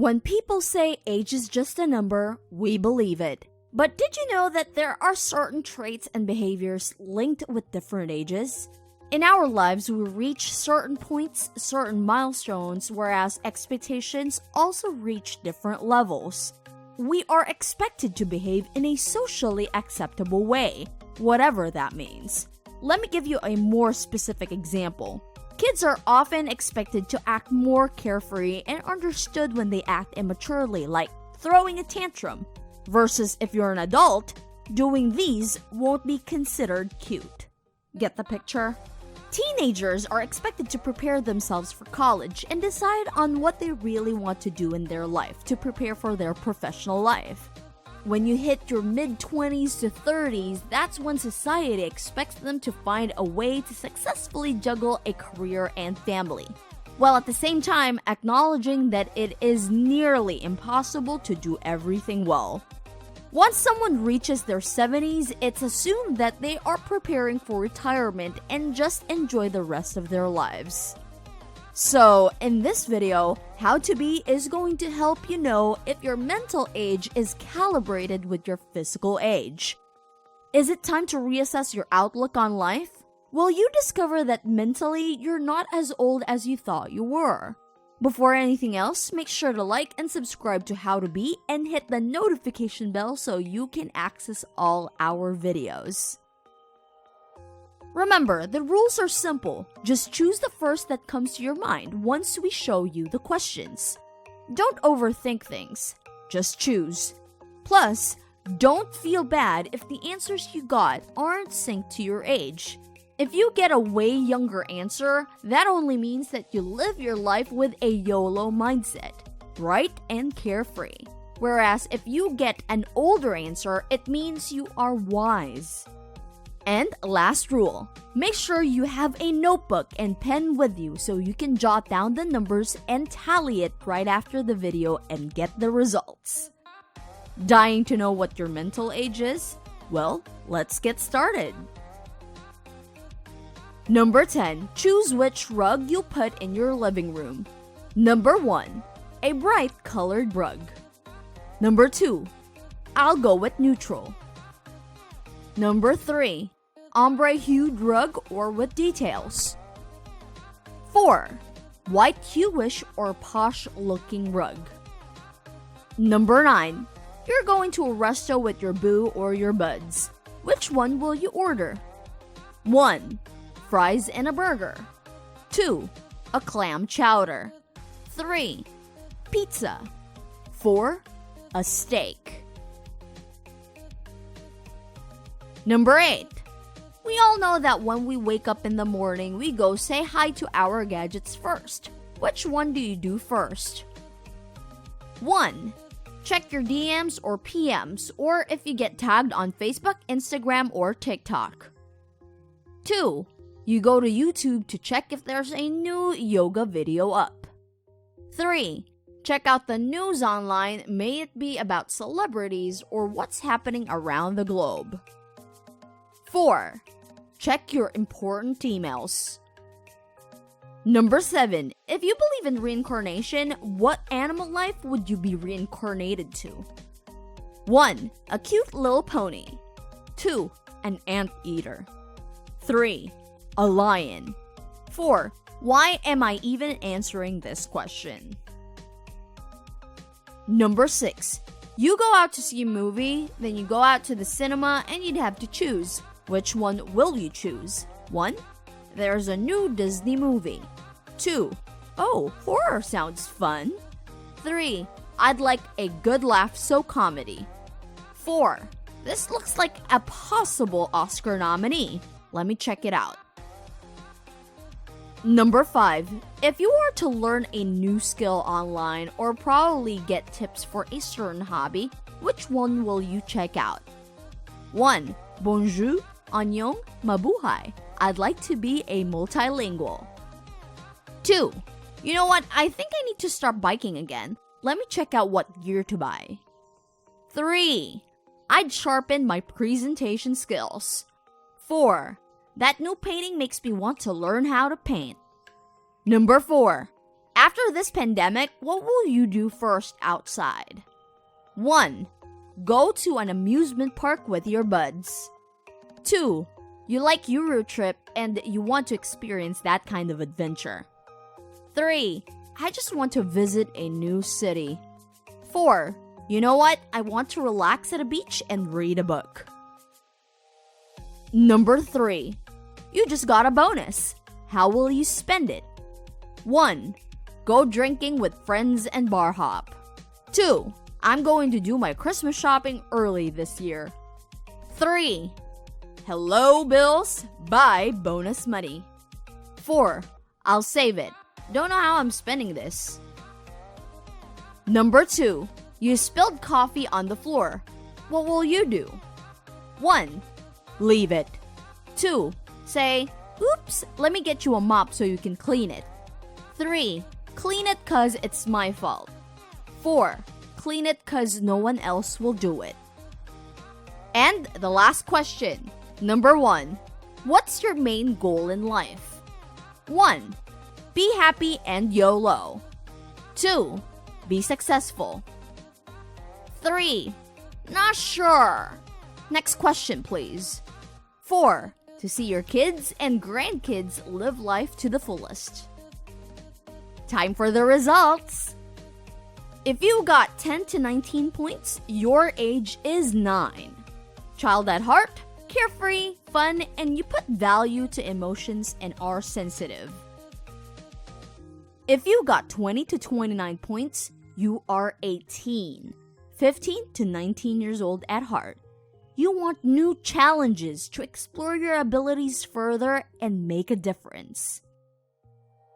When people say age is just a number, we believe it. But did you know that there are certain traits and behaviors linked with different ages? In our lives, we reach certain points, certain milestones, whereas expectations also reach different levels. We are expected to behave in a socially acceptable way, whatever that means. Let me give you a more specific example. Kids are often expected to act more carefree and understood when they act immaturely, like throwing a tantrum, versus if you're an adult, doing these won't be considered cute. Get the picture? Teenagers are expected to prepare themselves for college and decide on what they really want to do in their life to prepare for their professional life. When you hit your mid-20s to 30s, that's when society expects them to find a way to successfully juggle a career and family, while at the same time acknowledging that it is nearly impossible to do everything well. Once someone reaches their 70s, it's assumed that they are preparing for retirement and just enjoy the rest of their lives. So, in this video, How to Be is going to help you know if your mental age is calibrated with your physical age. Is it time to reassess your outlook on life? Will you discover that mentally you're not as old as you thought you were? Before anything else, make sure to like and subscribe to How to Be and hit the notification bell so you can access all our videos. Remember, the rules are simple. Just choose the first that comes to your mind once we show you the questions. Don't overthink things. Just choose. Plus, don't feel bad if the answers you got aren't synced to your age. If you get a way younger answer, that only means that you live your life with a YOLO mindset, bright and carefree. Whereas if you get an older answer, it means you are wise. And last rule, make sure you have a notebook and pen with you so you can jot down the numbers and tally it right after the video and get the results. Dying to know what your mental age is? Well, let's get started. Number 10. Choose which rug you'll put in your living room. Number 1. A bright colored rug. Number 2. I'll go with neutral. Number 3. Ombre-hued rug or with details. 4. White hewish or posh-looking rug. Number 9. You're going to a resto with your boo or your buds. Which one will you order? 1. Fries and a burger. 2. A clam chowder. 3. Pizza. 4. A steak. Number 8. We all know that when we wake up in the morning, we go say hi to our gadgets first. Which one do you do first? 1. Check your DMs or PMs, or if you get tagged on Facebook, Instagram, or TikTok. 2. You go to YouTube to check if there's a new yoga video up. 3. Check out the news online, may it be about celebrities or what's happening around the globe. 4. Check your important emails. Number 7. If you believe in reincarnation, what animal life would you be reincarnated to? 1. A cute little pony. 2. An anteater. 3. A lion. 4. Why am I even answering this question? Number 6. You go out to see a movie, then you go out to the cinema and you'd have to choose. Which one will you choose? 1. There's a new Disney movie. 2. Oh, horror sounds fun. 3. I'd like a good laugh, so comedy. 4. This looks like a possible Oscar nominee. Let me check it out. Number 5. If you were to learn a new skill online or probably get tips for a certain hobby, which one will you check out? 1. Bonjour, annyeong, mabuhay. I'd like to be a multilingual. 2. You know what? I think I need to start biking again. Let me check out what gear to buy. 3. I'd sharpen my presentation skills. 4. That new painting makes me want to learn how to paint. Number 4. After this pandemic, what will you do first outside? 1. Go to an amusement park with your buds. 2. You like Eurotrip and you want to experience that kind of adventure. 3. I just want to visit a new city. 4. You know what? I want to relax at a beach and read a book. Number 3. You just got a bonus. How will you spend it? 1. Go drinking with friends and bar hop. 2. I'm going to do my Christmas shopping early this year. 3. Hello, bills. Buy bonus money. 4. I'll save it. Don't know how I'm spending this. Number 2. You spilled coffee on the floor. What will you do? 1. Leave it. 2. Say, oops, let me get you a mop so you can clean it. 3. Clean it cause it's my fault. 4. Clean it cause no one else will do it. And the last question. Number 1. What's your main goal in life? 1. Be happy and YOLO. 2. Be successful. 3. Not sure. Next question, please. 4. To see your kids and grandkids live life to the fullest. Time for the results. If you got 10 to 19 points, your age is 9. Child at heart, carefree, fun, and you put value to emotions and are sensitive. If you got 20 to 29 points, you are 18. 15 to 19 years old at heart. You want new challenges to explore your abilities further and make a difference.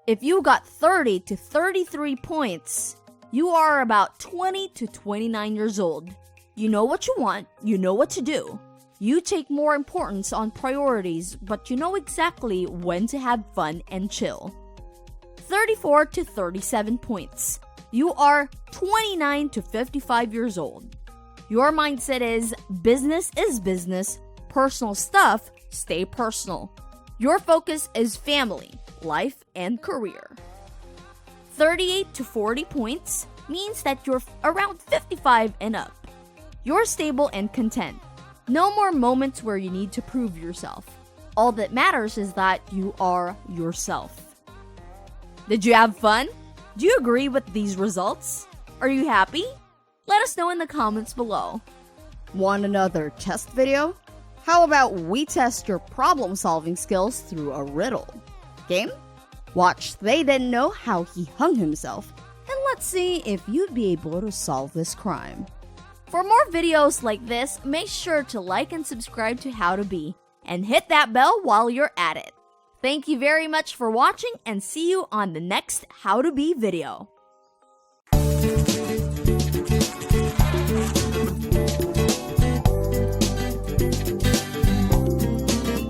If you got 30 to 33 points, you are about 20 to 29 years old. You know what you want, you know what to do. You take more importance on priorities, but you know exactly when to have fun and chill. 34 to 37 points. You are 29 to 55 years old. Your mindset is business, personal stuff, stay personal. Your focus is family, life, and career. 38 to 40 points means that you're around 55 and up. You're stable and content. No more moments where you need to prove yourself. All that matters is that you are yourself. Did you have fun? Do you agree with these results? Are you happy? Let us know in the comments below. Want another test video? How about we test your problem-solving skills through a riddle? Game? Watch They Didn't Know How He Hung Himself, and let's see if you'd be able to solve this crime. For more videos like this, make sure to like and subscribe to How to Be, and hit that bell while you're at it. Thank you very much for watching, and see you on the next How to Be video.